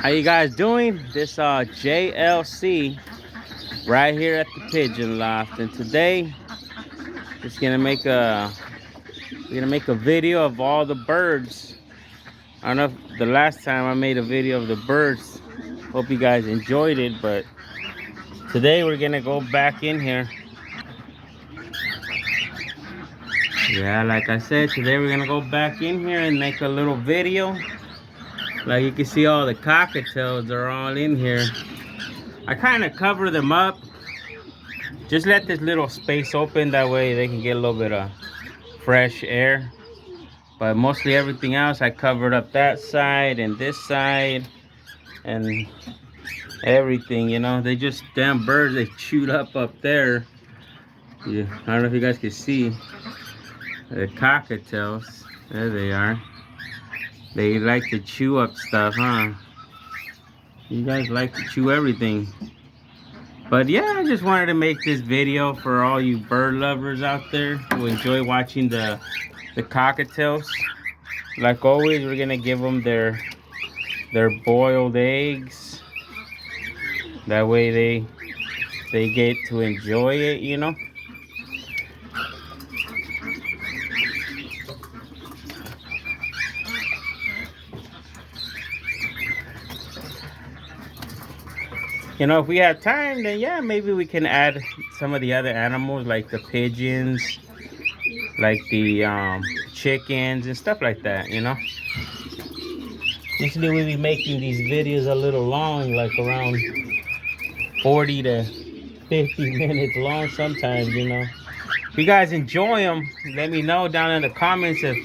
How you guys doing? This JLC right here at the Pigeon Loft, and today just we're gonna make a video of all the birds. I don't know if the last time I made a video of the birds. Hope you guys enjoyed it, but today we're gonna go back in here. Yeah, like I said, today we're gonna go back in here and make a little video. Like you can see, all the cockatiels are all in here. I kind of cover them up. Just let this little space open, that way they can get a little bit of fresh air. But mostly everything else, I covered up that side and this side and everything, you know. They just, damn birds, they chewed up there. Yeah, I don't know if you guys can see the cockatiels. There they are. They like to chew up stuff, huh? You guys like to chew everything. But yeah, I just wanted to make this video for all you bird lovers out there who enjoy watching the cockatiels. Like always, we're gonna give them their boiled eggs. That way they get to enjoy it, you know. You know, if we have time, then yeah, maybe we can add some of the other animals, like the pigeons, like the chickens and stuff like that, you know. Usually we be making these videos a little long, like around 40 to 50 minutes long sometimes, you know. If you guys enjoy them, let me know down in the comments if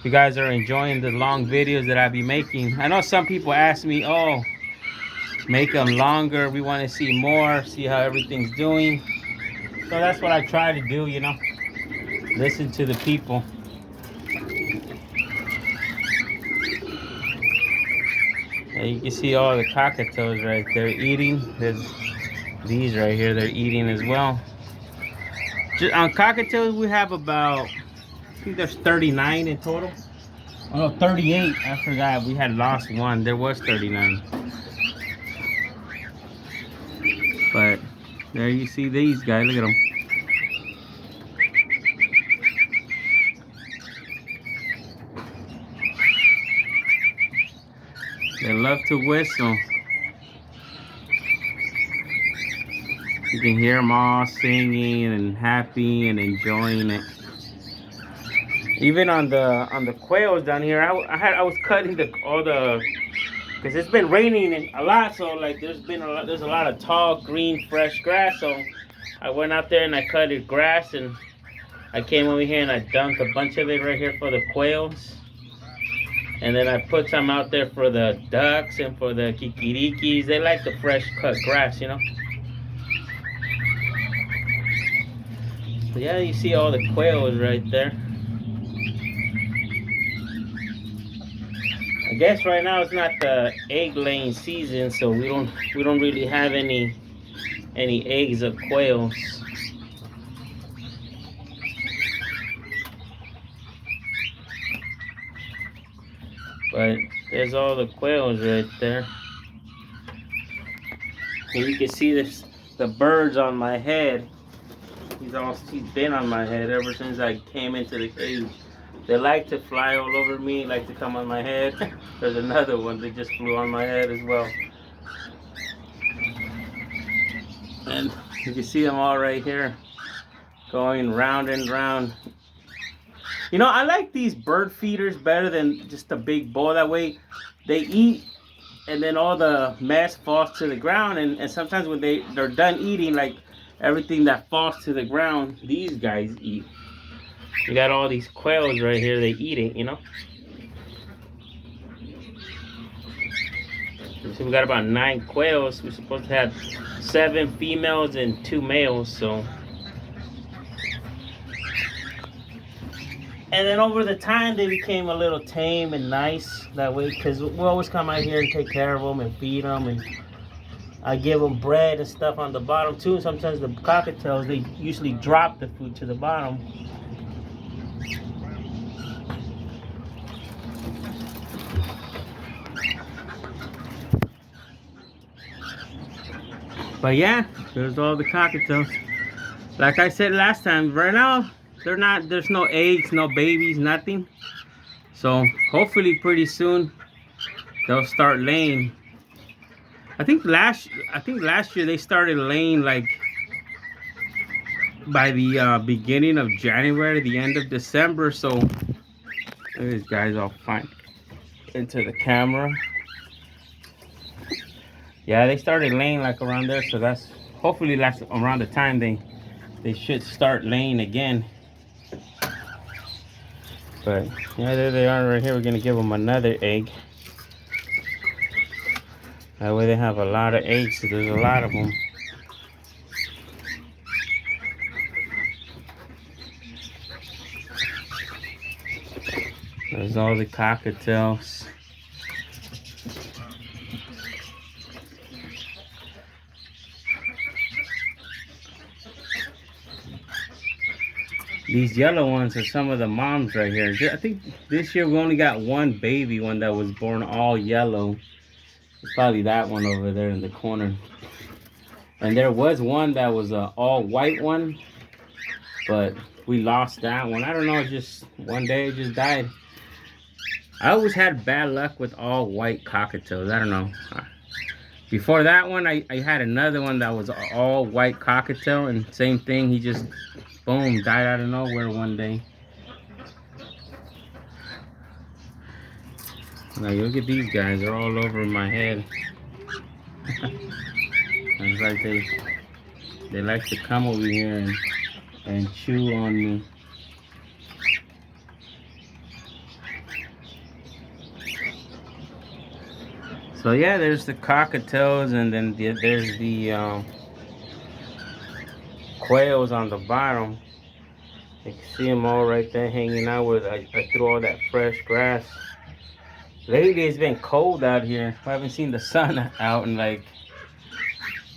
you guys are enjoying the long videos that I be making. I know some people ask me, oh, make them longer, we want to see more, see how everything's doing. So that's what I try to do, you know. Listen to the people. And you can see all the cockatiels right there eating. There's these right here, they're eating as well. Just on cockatiels, we have about, I think there's 39 in total. Oh no, 38. I forgot, we had lost one. There was 39. But there you see these guys, look at them. They love to whistle. You can hear them all singing and happy and enjoying it. Even on the quails down here, I was cutting because it's been raining a lot, so like there's a lot of tall green fresh grass. So I went out there and I cut the grass, and I came over here and I dumped a bunch of it right here for the quails. And then I put some out there for the ducks and for the kikirikis. They like the fresh cut grass, you know. So yeah, you see all the quails right there. I guess right now it's not the egg laying season, so we don't really have any eggs of quails. But there's all the quails right there. And you can see the birds on my head. He's been on my head ever since I came into the cage. They like to fly all over me, like to come on my head. There's another one that just flew on my head as well. And you can see them all right here, going round and round. You know, I like these bird feeders better than just a big bowl. That way they eat, and then all the mess falls to the ground. And sometimes when they're done eating, like everything that falls to the ground, these guys eat. You got all these quails right here, they eat it, you know. So we got about 9 quails. We're supposed to have 7 females and 2 males, so. And then over the time, they became a little tame and nice that way, because we always come out here and take care of them and feed them, and I give them bread and stuff on the bottom too. Sometimes the cockatiels, they usually drop the food to the bottom. But yeah, there's all the cockatiels. Like I said last time, right now there's no eggs, no babies, nothing. So hopefully pretty soon they'll start laying. I think last year they started laying like by the beginning of January, the end of December. So these guys all fine into the camera. Yeah, they started laying like around there, so that's hopefully that's around the time they should start laying again. But yeah, there they are right here. We're gonna give them another egg. That way they have a lot of eggs. So there's a lot of them. There's all the cockatiels. These yellow ones are some of the moms right here. I think this year we only got one baby one that was born all yellow. It's probably that one over there in the corner. And there was one that was a all white one, but we lost that one. I don't know, just one day it just died. I always had bad luck with all white cockatiels. I don't know. Before that one, I had another one that was all white cockatiel, and same thing. He just, boom, died out of nowhere one day. Now look at these guys. They're all over my head. It's like they like to come over here and chew on me. So yeah, there's the cockatiels, and then there's the quails on the bottom. You can see them all right there hanging out with. I threw all that fresh grass. Lately it's been cold out here. I haven't seen the sun out in like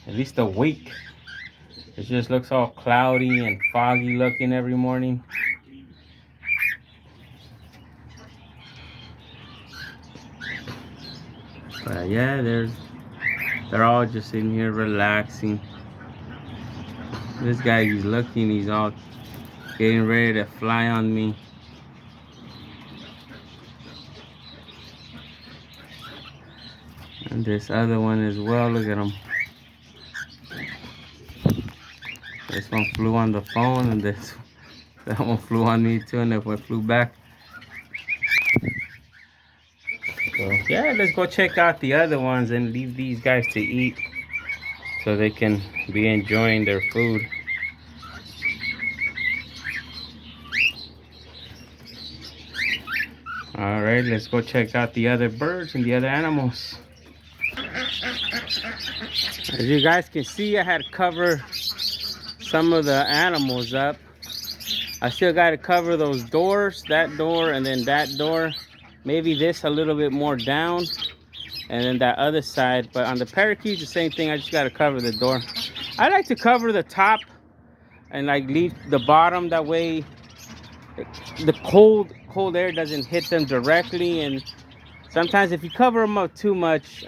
at least a week. It just looks all cloudy and foggy looking every morning. But yeah, they're all just in here relaxing. This guy, he's looking, he's all getting ready to fly on me. And this other one as well, look at him. This one flew on the phone, and that one flew on me too, and that one flew back. So yeah, let's go check out the other ones and leave these guys to eat so they can be enjoying their food. All right, let's go check out the other birds and the other animals. As you guys can see, I had to cover some of the animals up. I still got to cover those doors, that door and then that door. Maybe this a little bit more down, and then that other side. But on the parakeets, the same thing. I just got to cover the door. I like to cover the top and like leave the bottom. That way the cold air doesn't hit them directly. And sometimes if you cover them up too much,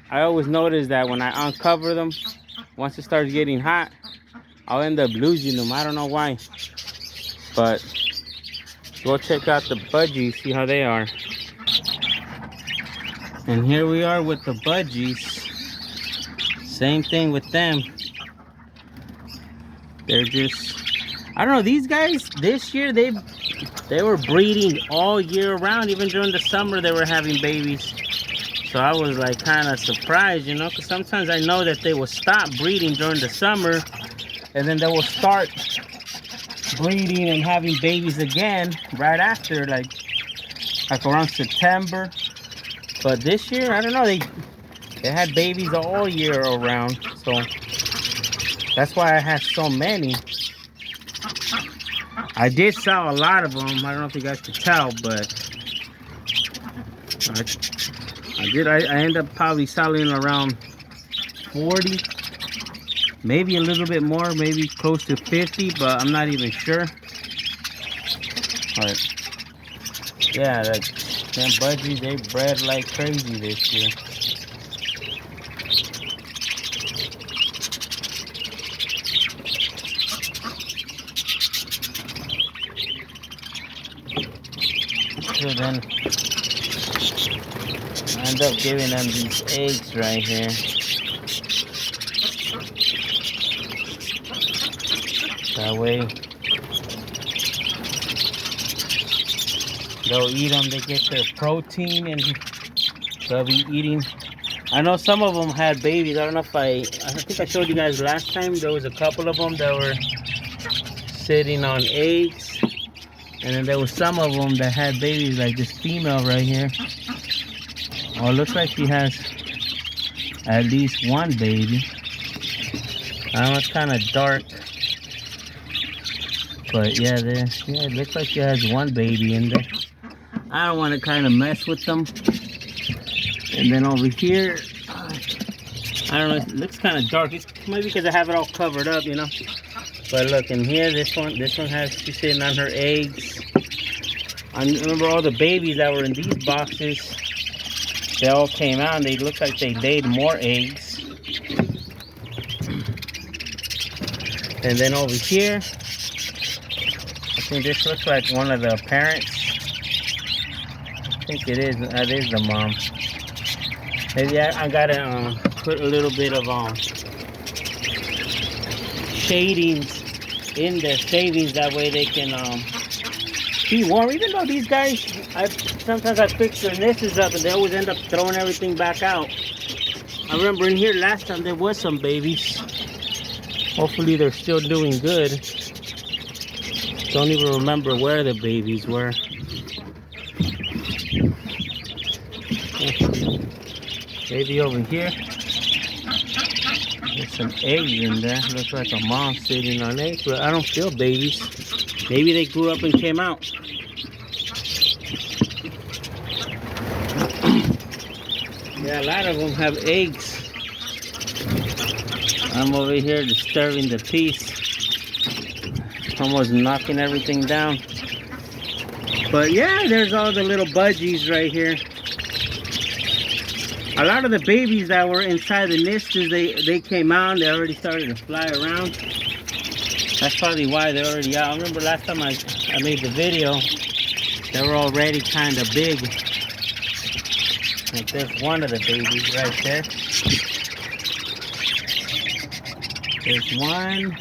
I always notice that when I uncover them, once it starts getting hot, I'll end up losing them. I don't know why. But go check out the budgies, see how they are. And here we are with the budgies. Same thing with them. They're just, I don't know, these guys this year they were breeding all year round. Even during the summer they were having babies. So I was like kind of surprised, you know, because sometimes I know that they will stop breeding during the summer and then they will start breeding and having babies again right after, like around September. But this year, I don't know, they had babies all year around, so that's why I had so many. I did sell a lot of them. I don't know if you guys could tell, but I ended up probably selling around 40, maybe a little bit more, maybe close to 50, but I'm not even sure. But yeah, them budgies, they bred like crazy this year. then I end up giving them these eggs right here. That way they'll eat them, they get their protein, and they'll be eating. I know some of them had babies. I don't know if I think I showed you guys last time. There was a couple of them that were sitting on eggs. And then there was some of them that had babies, like this female right here. Oh, it looks like she has at least one baby. I know it's kind of dark. But yeah, it looks like she has one baby in there. I don't want to kind of mess with them. And then over here, I don't know, it looks kind of dark. It's maybe because I have it all covered up, you know. But look, in here, this one has, she's sitting on her eggs. I remember all the babies that were in these boxes, they all came out and they look like they laid more eggs. And then over here, I think this looks like one of the parents. I think it is, that is the mom. Maybe I gotta put a little bit of shadings in their shavings, that way they can be warm. Even though these guys, sometimes I fix their nests up and they always end up throwing everything back out. I remember in here last time there was some babies. Hopefully they're still doing good. Don't even remember where the babies were. Maybe over here. There's some eggs in there. Looks like a mom sitting on eggs, but I don't feel babies. Maybe they grew up and came out. Yeah, a lot of them have eggs. I'm over here disturbing the peace. Almost knocking everything down. But yeah, there's all the little budgies right here. A lot of the babies that were inside the nests, they came out, they already started to fly around. That's probably why they're already out. I remember last time I made the video, they were already kind of big. Like there's one of the babies right there. There's one.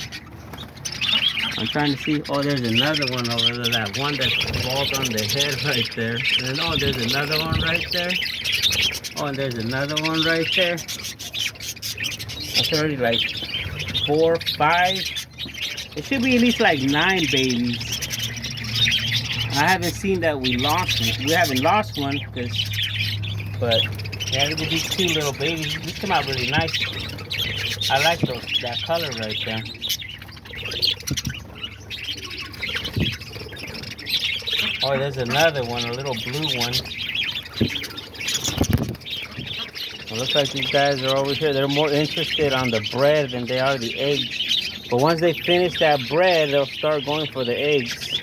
I'm trying to see. Oh, there's another one over there. That one that's bald on the head right there. And then, oh, there's another one right there. Oh, and there's another one right there. That's already like 4, 5. It should be at least like 9 babies. I haven't seen that we lost one. We haven't lost one, but yeah, look at these 2 little babies. These come out really nice. I like that color right there. Oh, there's another one, a little blue one. It looks like these guys are over here. They're more interested on the bread than they are the eggs. But once they finish that bread, they'll start going for the eggs.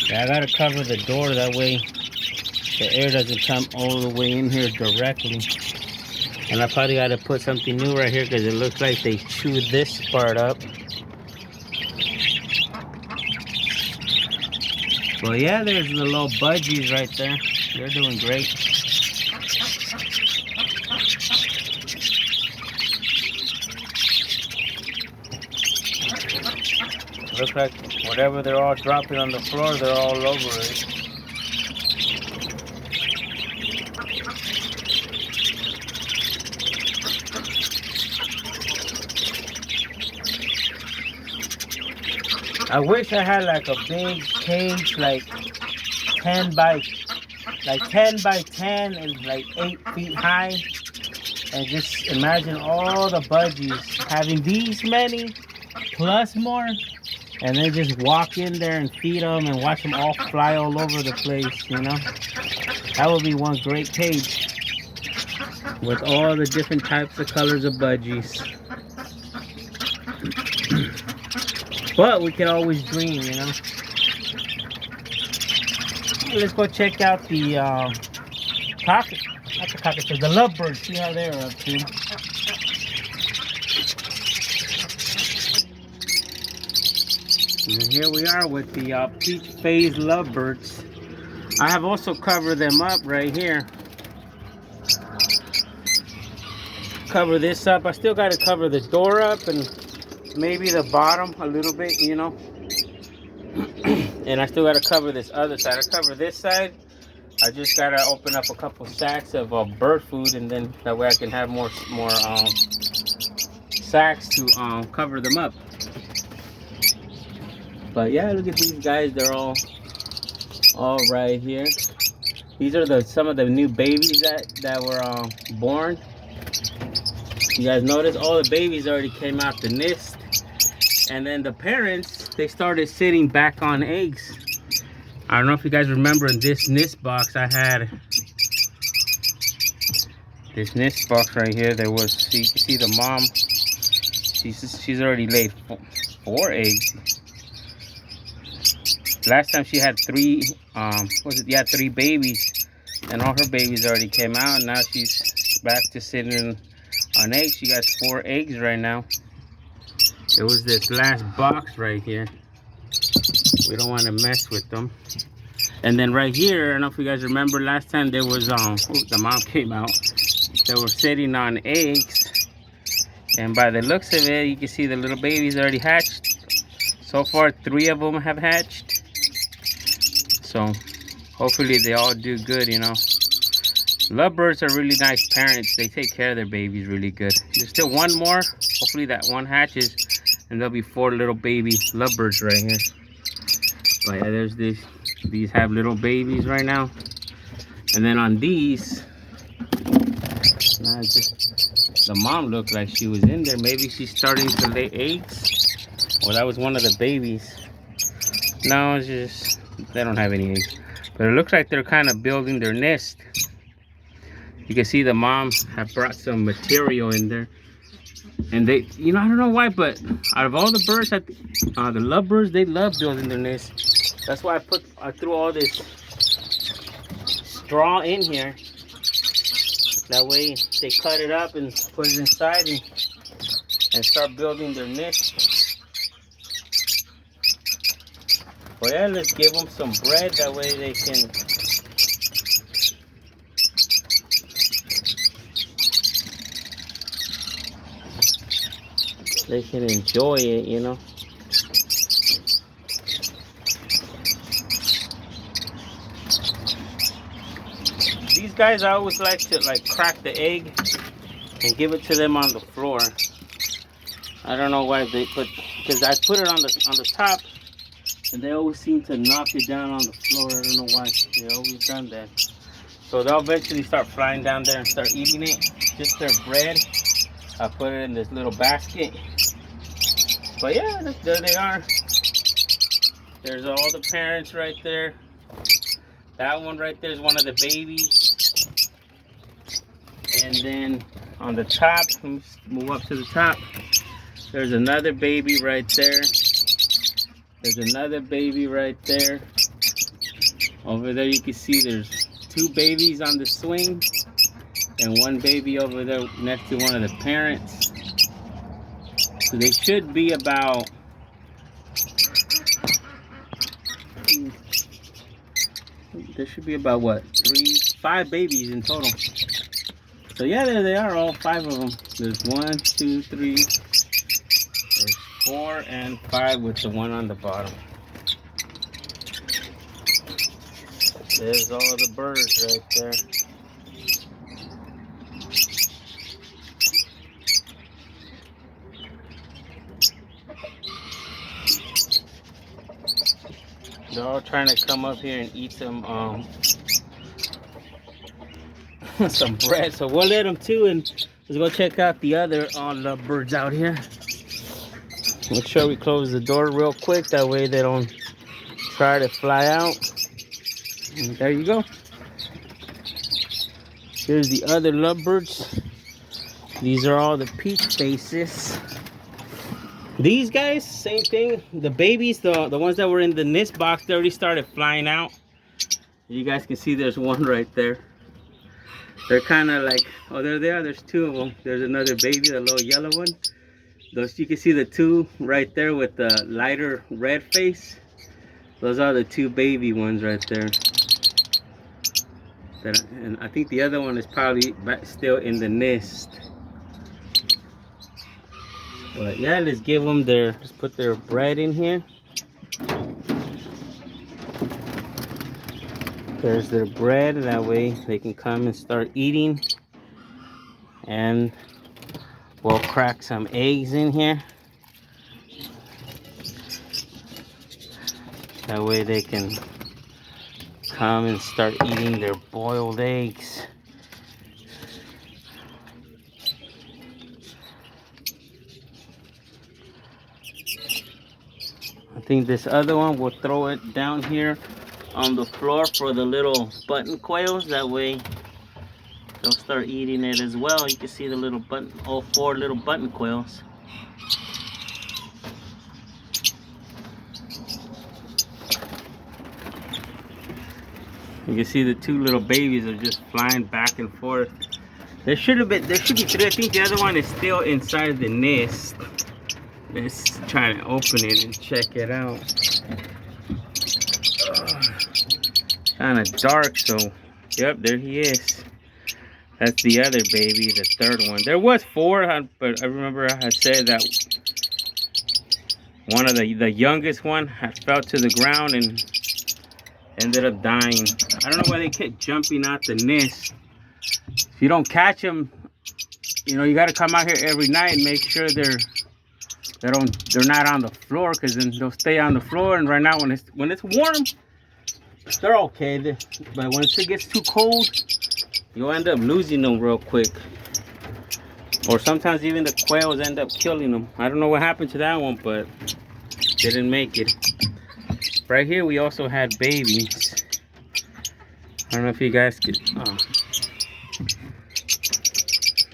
Yeah, I gotta cover the door, that way the air doesn't come all the way in here directly. And I probably gotta put something new right here because it looks like they chewed this part up. Well, yeah, there's the little budgies right there. They're doing great. Looks like whatever they're all dropping on the floor, they're all over it. I wish I had like a big cage, like 10 by 10 and like 8 feet high. And just imagine all the budgies having these many plus more, and then just walk in there and feed them and watch them all fly all over the place, you know? That would be one great cage with all the different types of colors of budgies. But we can always dream, you know? Let's go check out the the lovebirds, see how they're up to. And here we are with the peach phase lovebirds. I have also covered them up right here. Cover this up. I still got to cover the door up and maybe the bottom a little bit, you know. And I still got to cover this other side. I cover this side. I just got to open up a couple sacks of bird food, and then that way I can have more sacks to cover them up. But yeah, look at these guys. They're all right here. These are some of the new babies that were born. You guys notice all the babies already came out the nest, and then the parents, they started sitting back on eggs. I don't know if you guys remember, in this nest box I had this nest box right here. There was, so you can see the mom, she's already laid 4 eggs. Last time she had 3 3 babies, and all her babies already came out, and now she's back to sitting on eggs. She got 4 eggs right now. It was this last box right here. We don't want to mess with them. And then right here, I don't know if you guys remember, last time there was the mom came out. They were sitting on eggs, and by the looks of it, you can see the little babies already hatched. So far 3 of them have hatched, so hopefully they all do good, you know. Lovebirds are really nice parents. They take care of their babies really good. There's still 1 more. Hopefully that one hatches, and there'll be 4 little baby lovebirds right here. But yeah, there's these have little babies right now. And then on these, the mom looked like she was in there. Maybe she's starting to lay eggs. Well, that was one of the babies. No, it's just, they don't have any eggs. But it looks like they're kind of building their nest. You can see the mom have brought some material in there. And they, you know, I don't know why, but out of all the birds, the lovebirds, they love building their nest. That's why I threw all this straw in here. That way they cut it up and put it inside and start building their nest. Well, yeah, let's give them some bread. That way they can enjoy it, you know. These guys, I always like to crack the egg and give it to them on the floor. I don't know why they put, because I put it on the top, and they always seem to knock it down on the floor. I don't know why. They always done that. So they'll eventually start flying down there and start eating it. Just their bread. I put it in this little basket. But yeah, there they are. There's all the parents right there. That one right there is one of the babies. And then on the top, let's move up to the top. There's another baby right there. There's another baby right there. Over there you can see there's 2 babies on the swing. And 1 baby over there next to one of the parents. So they should be about, there should be about what, 5 babies in total. So yeah, there they are, all 5 of them. There's 1, 2, 3, there's 4 and 5 with the one on the bottom. There's all the birds right there. They're all trying to come up here and eat some some bread. So we'll let them too, and let's go check out the other lovebirds out here. Make sure we close the door real quick, that way they don't try to fly out. And there you go. Here's the other lovebirds. These are all the peach faces. These guys, same thing. The babies, the ones that were in the nest box, they already started flying out. You guys can see there's one right there. They're kind of like, oh, there they are. There's 2 of them. There's another baby, the little yellow one. Those, you can see the two right there with the lighter red face. Those are the two baby ones right there. And I think the other one is probably still in the nest. But yeah, let's give them let's put their bread in here. There's their bread, that way they can come and start eating. And we'll crack some eggs in here. That way they can come and start eating their boiled eggs. I think this other one, we'll throw it down here on the floor for the little button quails. That way they'll start eating it as well. You can see the little button, all 4 little button quails. You can see the 2 little babies are just flying back and forth. There should be 3. I think the other one is still inside the nest. Let's try to open it and check it out. Kind of dark, so yep, there he is. That's the other baby, the 3rd one. There was 4, but I remember I had said that one of the youngest one had fell to the ground and ended up dying. I don't know why they kept jumping out the nest. If you don't catch them, you know, you got to come out here every night and make sure they're not on the floor, because then they'll stay on the floor. And right now, when it's warm, they're okay. But once it gets too cold, you'll end up losing them real quick. Or sometimes even the quails end up killing them. I don't know what happened to that one, but didn't make it. Right here, we also had babies. I don't know if you guys could.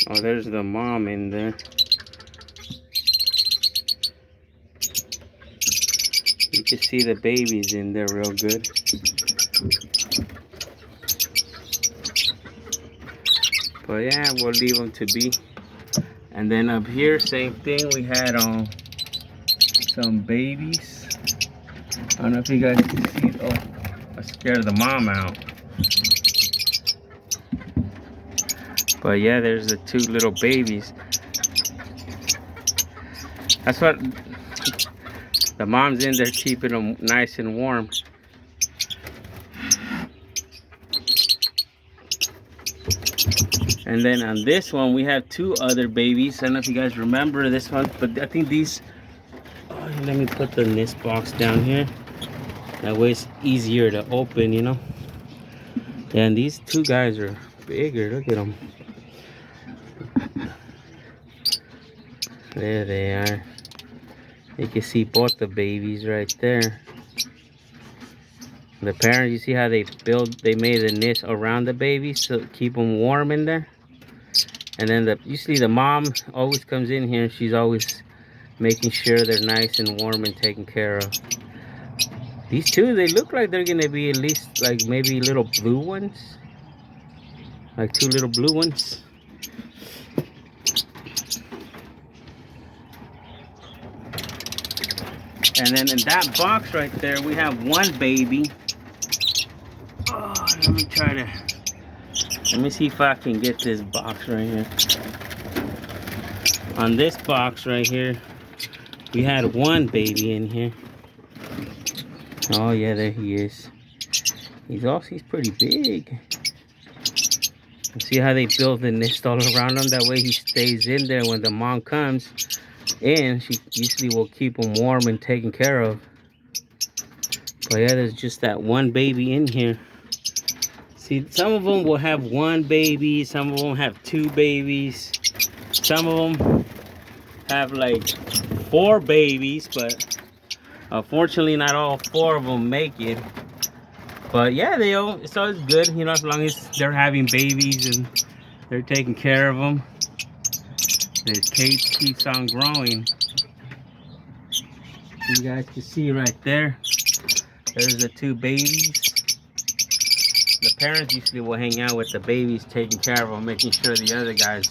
Oh, there's the mom in there. You can see the babies in there real good. But yeah, we'll leave them to be. And then up here, same thing. We had some babies. I don't know if you guys can see it. Oh, I scared the mom out. But yeah, there's the 2 little babies. That's what the mom's in there, keeping them nice and warm. And then on this one, we have 2 other babies. I don't know if you guys remember this one, but I think these. Oh, let me put the nest box down here. That way it's easier to open, you know. Yeah, and these 2 guys are bigger. Look at them. There they are. You can see both the babies right there. The parents, you see how they made the nest around the babies to keep them warm in there. And then usually the mom always comes in here and she's always making sure they're nice and warm and taken care of. These 2, they look like they're gonna be at least like maybe little blue ones. Like 2 little blue ones. And then in that box right there, we have 1 baby. Oh, let me see if I can get this box right here. On this box right here, we had 1 baby in here. Oh yeah, there he is. He's pretty big. See how they build the nest all around him? That way he stays in there when the mom comes in. She usually will keep him warm and taken care of. But yeah, there's just that 1 baby in here. See, some of them will have 1 baby, some of them have 2 babies, some of them have like 4 babies, but unfortunately not all 4 of them make it. But yeah, it's always good, you know, as long as they're having babies and they're taking care of them. The cage keeps on growing. You guys can see right there, there's the 2 babies. The parents usually will hang out with the babies, taking care of them, making sure the other guys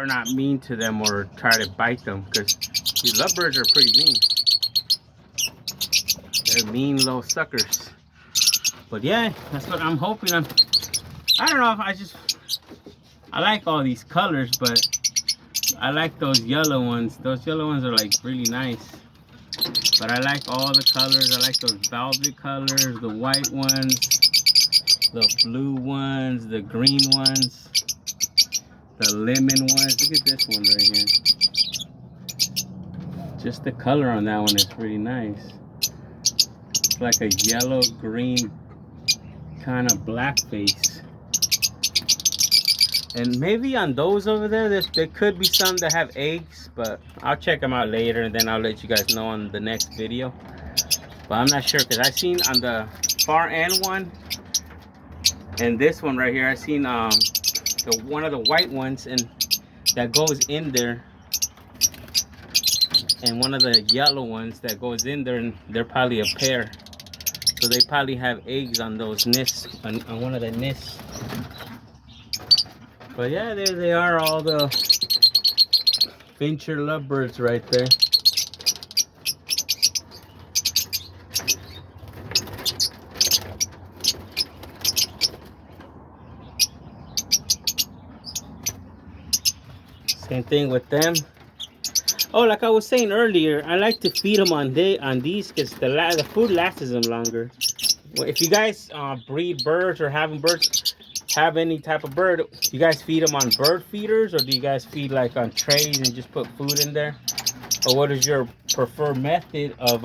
are not mean to them or try to bite them, because these lovebirds are pretty mean. They're mean little suckers. But yeah, that's what I'm hoping. I don't know if I like all these colors, but I like those yellow ones. Those yellow ones are like really nice. But I like all the colors. I like those velvet colors, the white ones, the blue ones, the green ones, the lemon ones. Look at this one right here. Just the color on that one is pretty nice. It's like a yellow, green, kind of black face. And maybe on those over there, there could be some that have eggs, but I'll check them out later, and then I'll let you guys know on the next video. But I'm not sure, because I seen on the far end one and this one right here, I seen one of the white ones and that goes in there, and one of the yellow ones that goes in there, and they're probably a pair. So they probably have eggs on those nests, on one of the nests. But yeah, there they are, all the fincher lovebirds right there. Same thing with them. Oh, like I was saying earlier, I like to feed them on these because the food lasts them longer. Well, if you guys breed birds or have birds, have any type of bird, you guys feed them on bird feeders, or do you guys feed like on trays and just put food in there? Or what is your preferred method of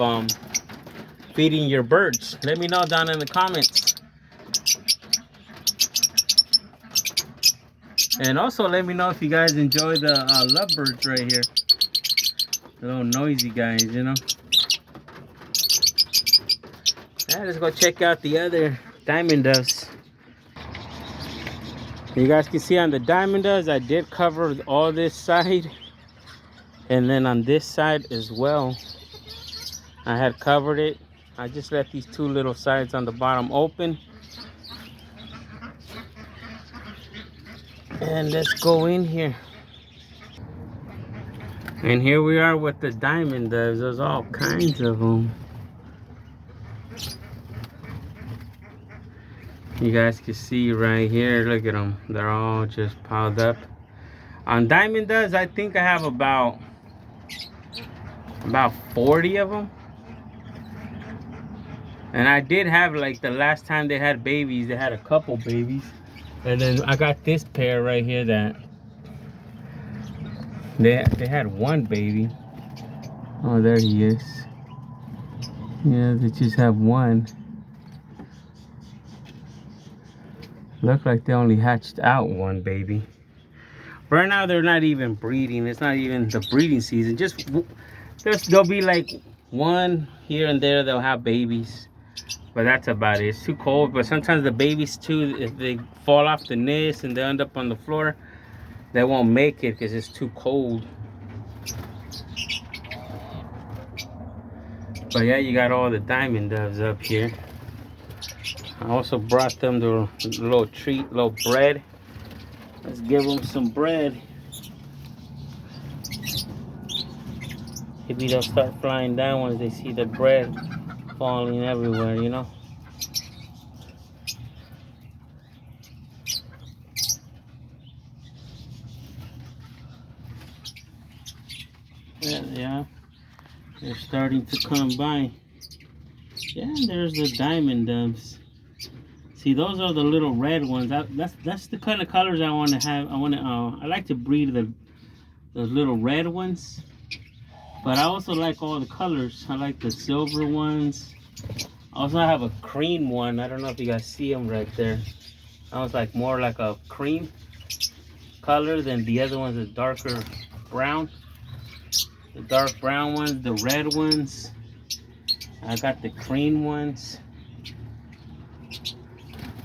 feeding your birds? Let me know down in the comments. And also let me know if you guys enjoy the lovebirds right here. The little noisy guys, you know. Yeah, let's go check out the other diamond doves. You guys can see on the diamond doves, I did cover all this side, and then on this side as well, I had covered it. I just left these two little sides on the bottom open. And let's go in here. And here we are with the diamond doves. There's all kinds of them. You guys can see right here, look at them. They're all just piled up. On diamond doves, I think I have about 40 of them. And I did have, like, the last time they had babies, they had a couple babies. And then I got this pair right here that they had one baby. Oh, there he is. Yeah, they just have one. Look like they only hatched out one baby. Right now they're not even breeding. It's not even the breeding season. There'll be like one here and there. They'll have babies, but that's about it. It's too cold. But sometimes the babies too, if they fall off the nest and they end up on the floor, they won't make it because it's too cold. But yeah, you got all the diamond doves up here. I also brought them the little treat, little bread. Let's give them some bread. Maybe they'll start flying down once they see the bread falling everywhere, you know. Yeah, they're starting to come by. Yeah, there's the diamond doves. See, those are the little red ones. That's the kind of colors I want to have. I like to breed those little red ones. But I also like all the colors. I like the silver ones. Also, I have a cream one. I don't know if you guys see them right there. That was like more like a cream color than the other ones, the darker brown. The dark brown ones, the red ones. I got the cream ones.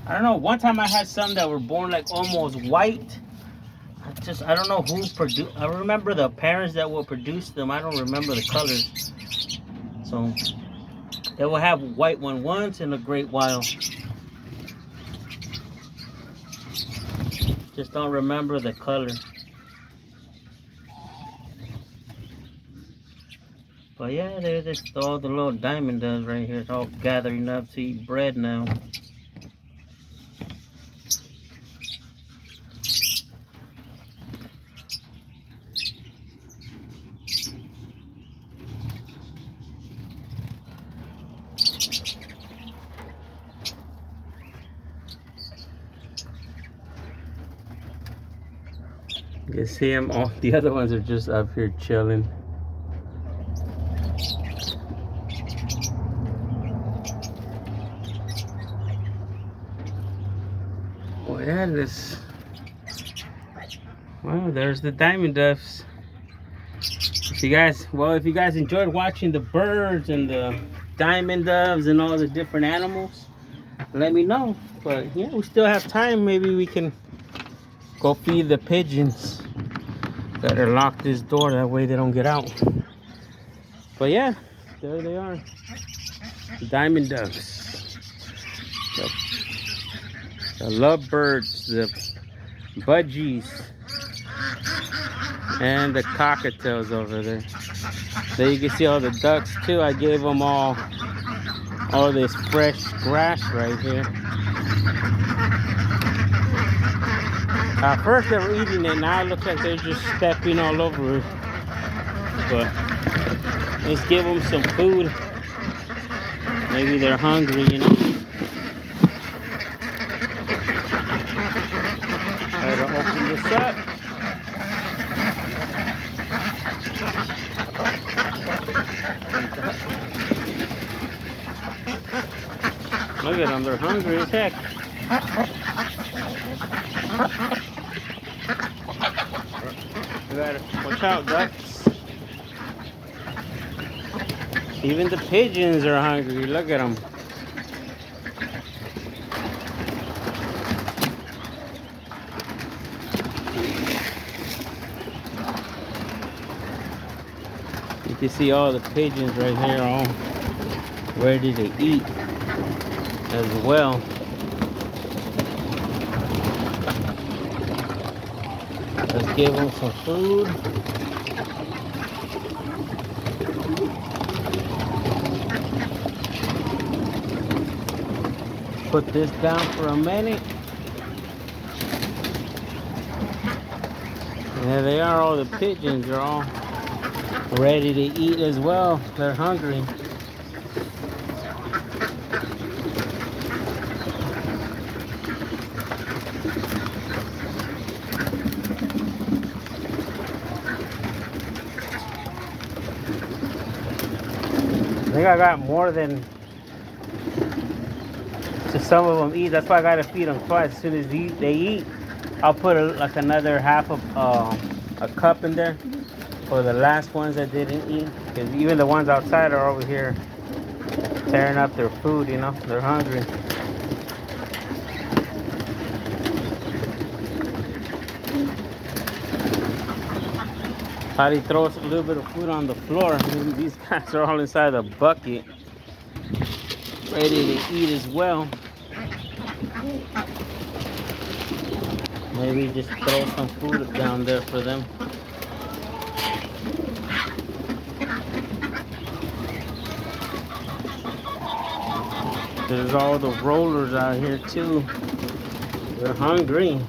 I don't know, one time I had some that were born like almost white. I don't know who produced. I remember the parents that will produce them. I don't remember the colors. So they will have white one once in a great while. Just don't remember the color. But yeah, there's all the little diamond doves right here. It's all gathering up to eat bread now. You see them? All the other ones are just up here chilling. Well, yeah, well, there's the diamond doves. If you guys enjoyed watching the birds and the diamond doves and all the different animals, let me know. But yeah, we still have time. Maybe we can go feed the pigeons. Better lock this door, that way they don't get out. But yeah, there they are. The diamond doves. The lovebirds, the budgies, and the cockatiels over there. There you can see all the ducks too. I gave them all this fresh grass right here. At first they were eating it, now it looks like they're just stepping all over it. But let's give them some food. Maybe they're hungry, you know. Try to open this up. Look at them, they're hungry as heck. You gotta watch out, ducks. Even the pigeons are hungry. Look at them. You can see all the pigeons right here, all ready to eat as well. Let's give them some food. Put this down for a minute. There they are, all the pigeons are all ready to eat as well. They're hungry. I think I got more than some of them eat. That's why I gotta feed them twice. As soon as they eat, I'll put like another half of a cup in there for the last ones that didn't eat. Because even the ones outside are over here tearing up their food, you know. They're hungry. Patty throws a little bit of food on the floor. These guys are all inside the bucket, ready to eat as well. Maybe just throw some food down there for them. There's all the rollers out here too. They're hungry.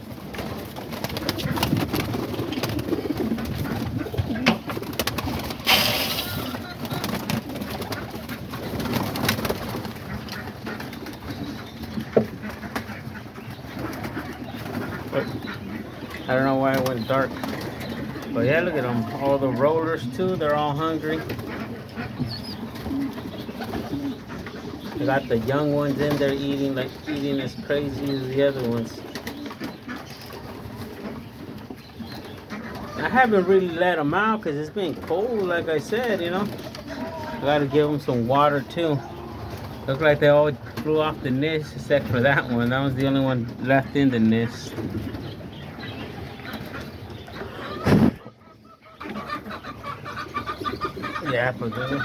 I don't know why it went dark. But yeah, look at them. All the rollers too, they're all hungry. They got the young ones in there eating as crazy as the other ones. I haven't really let them out because it's been cold, like I said, you know. I gotta give them some water too. Look like they all flew off the nest except for that one. That was the only one left in the nest. Yeah, for good.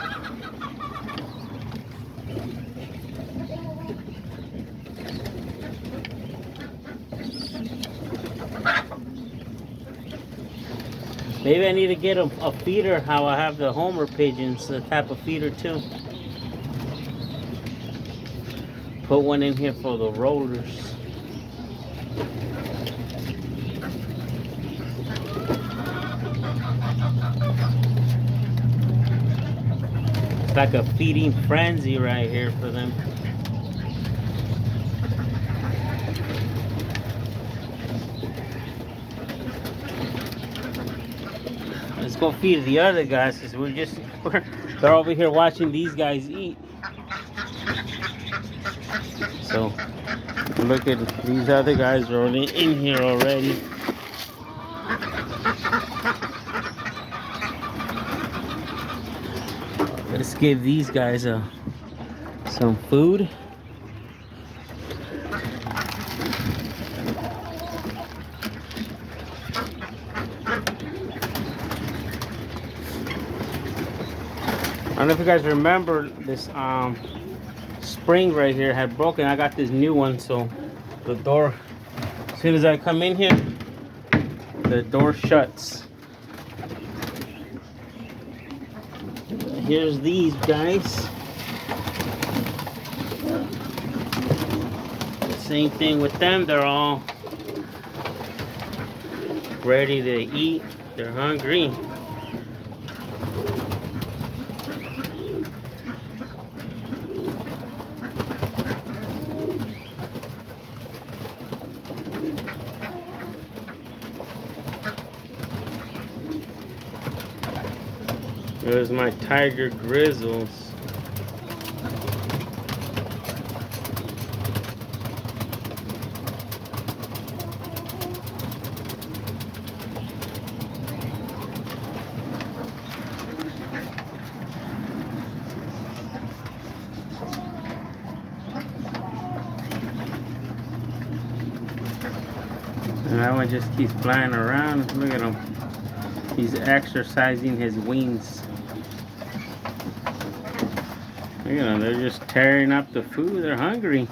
Maybe I need to get a feeder, how I have the Homer pigeons, the type of feeder too. Put one in here for the rollers. It's like a feeding frenzy right here for them. Let's go feed the other guys because they're over here watching these guys eat. So look at these other guys are already in here already. Let's give these guys some food. I don't know if you guys remember this spring right here had broken. I got this new one, so the door, as soon as I come in here, the door shuts. Here's these guys. Same thing with them. They're all ready to eat. They're hungry. There's my tiger grizzles. And that one just keeps flying around. Look at him. He's exercising his wings. Look at them, they're just tearing up the food. They're hungry.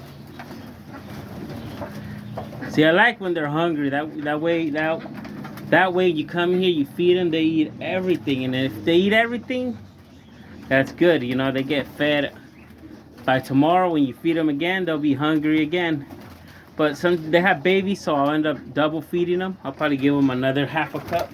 See, I like when they're hungry. That way you come here, you feed them, they eat everything. And if they eat everything, that's good. You know, they get fed. By tomorrow, when you feed them again, they'll be hungry again. But they have babies, so I'll end up double feeding them. I'll probably give them another half a cup.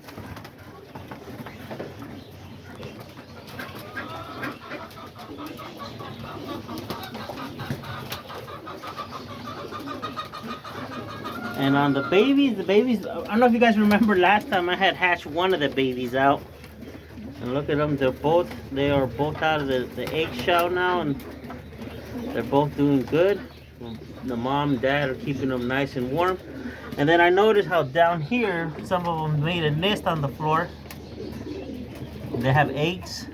And on the babies, I don't know if you guys remember last time I had hatched one of the babies out. And look at them, they are both out of the eggshell now, and they're both doing good. The mom and dad are keeping them nice and warm. And then I noticed how down here, some of them made a nest on the floor. They have eggs.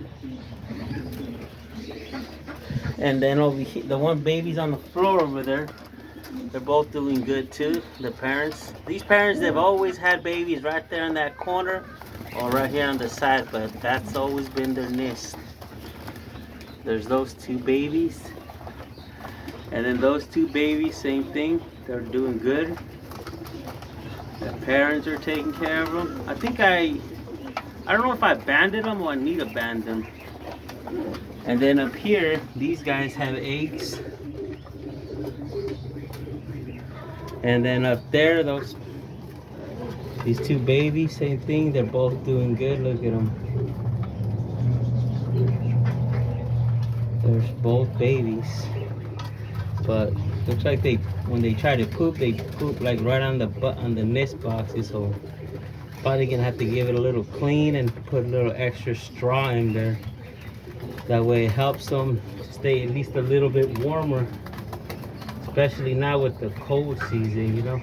And then over here, the one baby's on the floor over there. They're both doing good too. The parents, these parents, they've always had babies right there in that corner or right here on the side, but that's always been their nest. There's those two babies. And then those two babies, same thing. They're doing good. The parents are taking care of them. I think I don't know if I banded them or I need to band them. And then up here, these guys have eggs. And then up there, these two babies, same thing. They're both doing good. Look at them. There's both babies. But looks like when they try to poop, they poop like right on the nest boxes. So probably gonna have to give it a little clean and put a little extra straw in there. That way it helps them stay at least a little bit warmer. Especially now with the cold season, you know.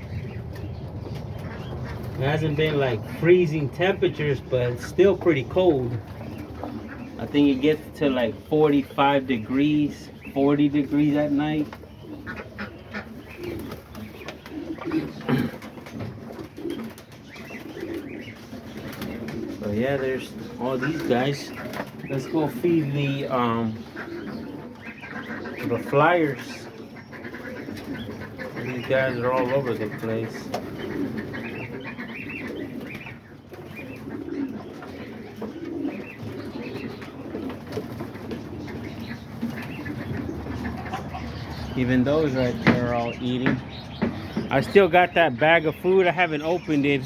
It hasn't been like freezing temperatures, but it's still pretty cold. I think it gets to like 45 degrees, 40 degrees at night. So yeah, there's all these guys. Let's go feed the flyers. These guys are all over the place. Even those right there are all eating. I still got that bag of food. I haven't opened it.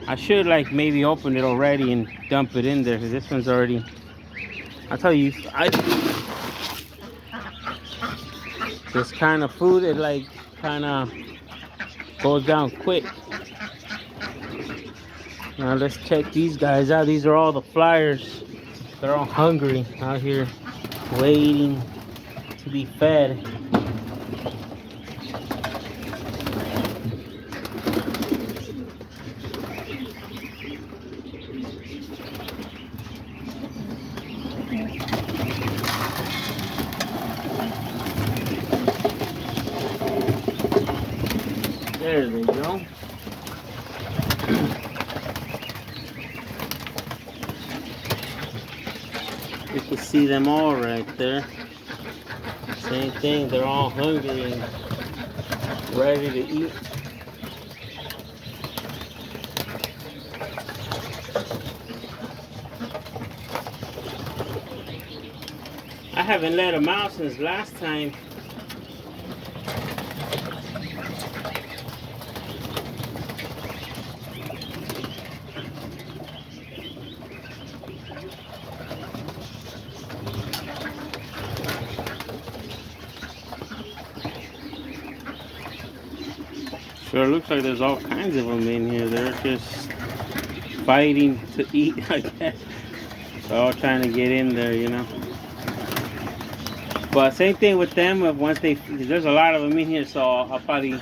I should like maybe open it already and dump it in there because this one's already. I tell you, this kind of food it like kind of goes down quick. Now let's check these guys out. These are all the flyers. They're all hungry out here, waiting to be fed. There they go. You can see them all right there. Same thing, they're all hungry and ready to eat. I haven't let them out since last time. Sure looks like there's all kinds of them in here. They're just fighting to eat, I guess. They're all trying to get in there, you know. But same thing with them. Once there's a lot of them in here, so I'll probably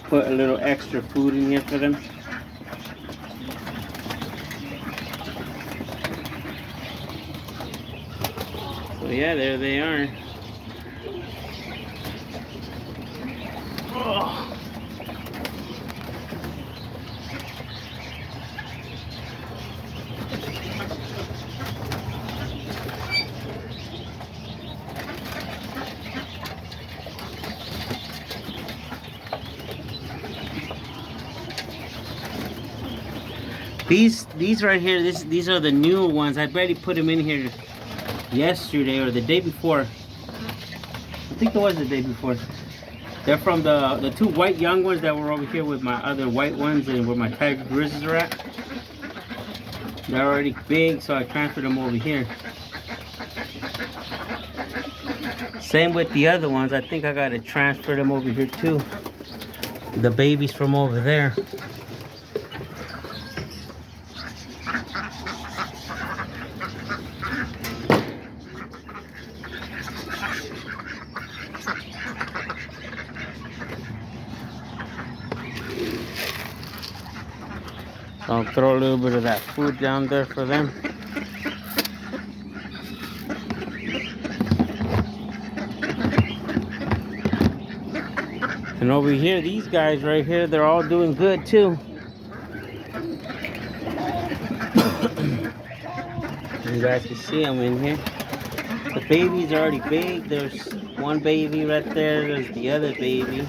put a little extra food in here for them. So yeah, there they are. Oh. These right here, these are the newer ones. I barely put them in here yesterday or the day before. I think it was the day before. They're from the two white young ones that were over here with my other white ones and where my tiger grizzlies are at. They're already big, so I transferred them over here. Same with the other ones. I think I gotta transfer them over here too. The babies from over there. I'll throw a little bit of that food down there for them. And over here, these guys right here, they're all doing good too. You guys can see them in here. The babies are already big. There's one baby right there. There's the other baby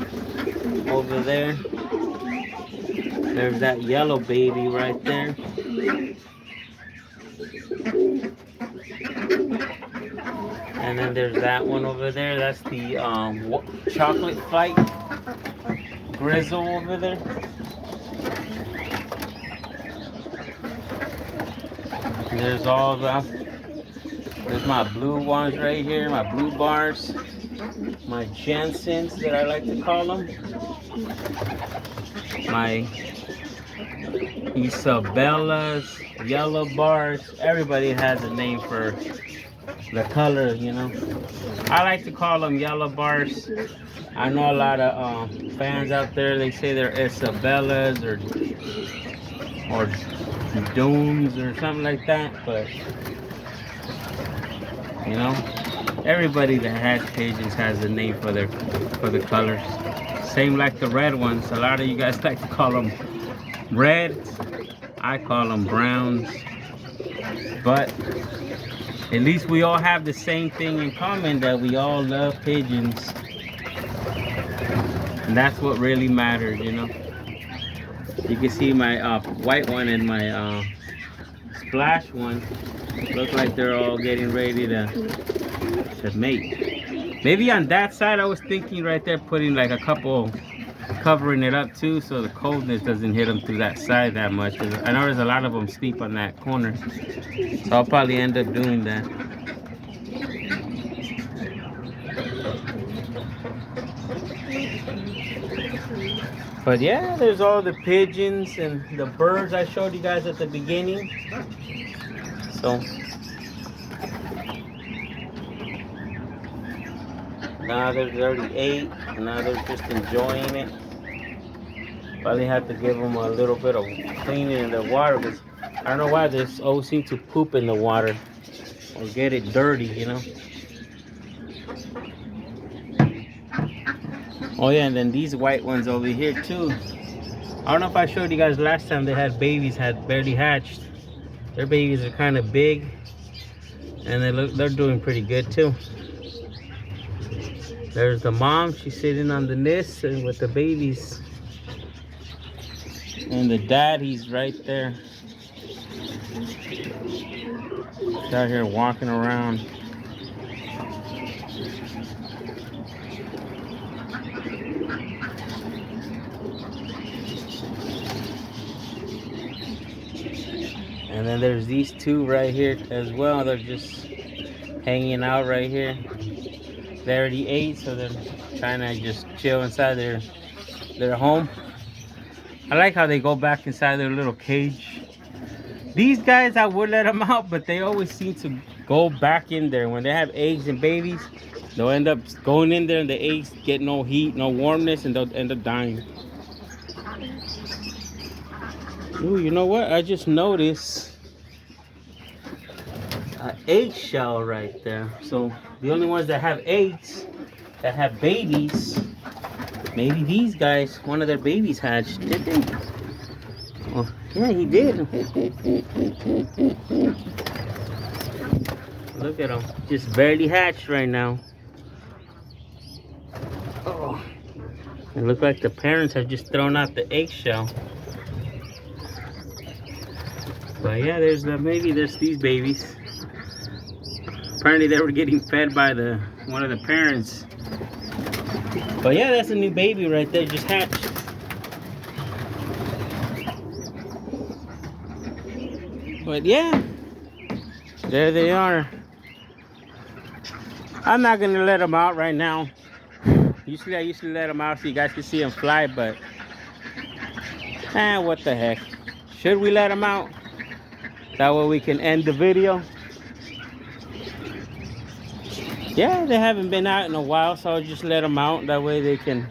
over there. There's that yellow baby right there. And then there's that one over there. That's the chocolate flight grizzle over there. And there's all there's my blue ones right here, my blue bars, my Jensens that I like to call them. My Isabellas, yellow bars. Everybody has a name for the color, you know. I like to call them yellow bars. I know a lot of fans out there, they say they're Isabellas or Dooms or something like that, but you know, everybody that has pigeons has a name for the colors. Same like the red ones. A lot of you guys like to call them reds. I call them browns. But at least we all have the same thing in common, that we all love pigeons. And that's what really matters, you know. You can see my white one and my splash one look like they're all getting ready to mate. Maybe on that side, I was thinking right there, putting like a couple, covering it up too, so the coldness doesn't hit them through that side that much. 'Cause I know there's a lot of them sleep on that corner, so I'll probably end up doing that. But yeah, there's all the pigeons and the birds I showed you guys at the beginning. So now there's already 8, and now they're just enjoying it. Probably have to give them a little bit of cleaning in the water, because I don't know why they always seem to poop in the water or get it dirty, you know. Oh yeah, and then these white ones over here too. I don't know if I showed you guys last time, they had babies, had barely hatched. Their babies are kind of big, and they're doing pretty good too. There's the mom, she's sitting on the nest and with the babies. And the dad, he's right there. He's out here walking around. And then there's these two right here as well. They're just hanging out right here. They already ate, so they're trying to just chill inside their home. I like how they go back inside their little cage. These guys, I would let them out, but they always seem to go back in there. When they have eggs and babies, they'll end up going in there, and the eggs get no heat, no warmness, and they'll end up dying. Ooh, you know what? I just noticed an eggshell right there. So the only ones that have eggs, that have babies, maybe these guys, one of their babies hatched, did they? Oh, yeah, he did. Look at him, just barely hatched right now. Oh, it looks like the parents have just thrown out the eggshell. But yeah, maybe there's these babies. Apparently they were getting fed by one of the parents. But yeah, that's a new baby right there, just hatched. But yeah, there they are. I'm not gonna let them out right now. Usually I let them out so you guys can see them fly, but what the heck. Should we let them out? That way we can end the video. Yeah, they haven't been out in a while, so I'll just let them out. That way they can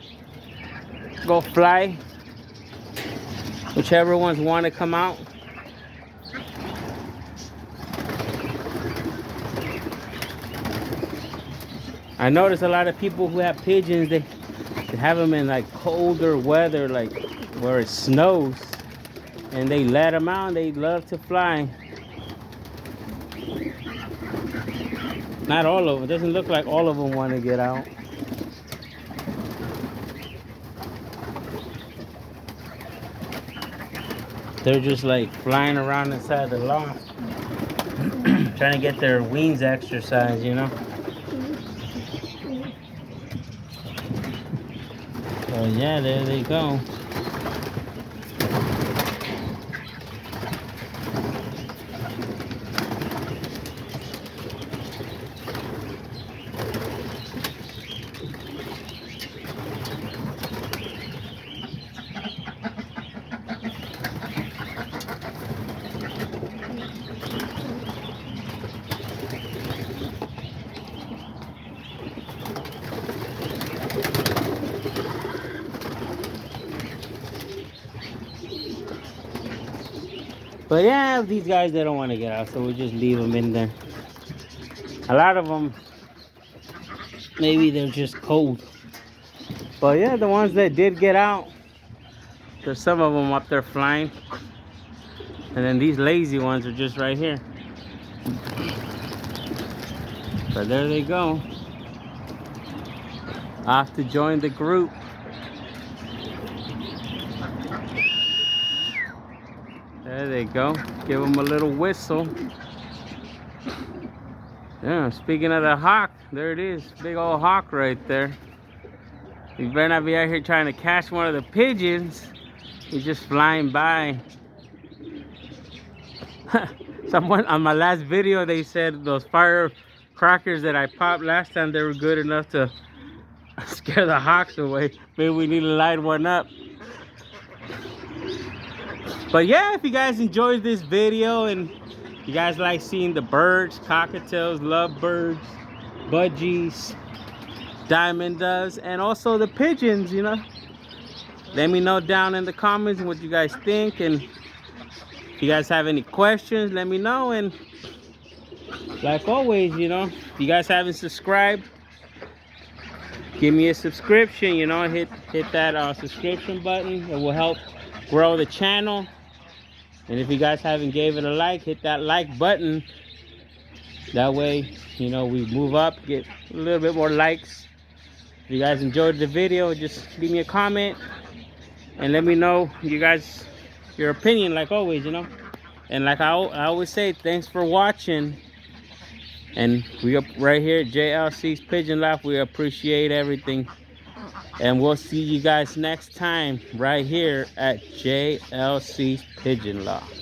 go fly. Whichever ones want to come out. I notice a lot of people who have pigeons, they have them in like colder weather, like where it snows. And they let them out, and they love to fly. Not all of them. It doesn't look like all of them want to get out. They're just like flying around inside the loft. Trying to get their wings exercise, you know. So yeah, there they go. But yeah, these guys, they don't want to get out, so we'll just leave them in there. A lot of them, maybe they're just cold. But yeah, the ones that did get out, there's some of them up there flying. And then these lazy ones are just right here. But there they go. Off to join the group. There they go. Give them a little whistle. Yeah, speaking of the hawk, there it is. Big old hawk right there. You better not be out here trying to catch one of the pigeons. He's just flying by. Someone on my last video, they said those firecrackers that I popped last time, they were good enough to scare the hawks away. Maybe we need to light one up. But yeah, if you guys enjoyed this video and you guys like seeing the birds, cockatiels, lovebirds, budgies, diamond doves, and also the pigeons, you know, let me know down in the comments what you guys think. And if you guys have any questions, let me know. And like always, you know, if you guys haven't subscribed, give me a subscription, you know, hit that subscription button. It will help grow the channel. And if you guys haven't gave it a like, hit that like button. That way, you know, we move up, get a little bit more likes. If you guys enjoyed the video, just leave me a comment and let me know you guys your opinion, like always, you know. And like I always say, thanks for watching. And we up right here at JLC's Pigeon Loft. We appreciate everything. And we'll see you guys next time right here at JLC's Pigeon Loft.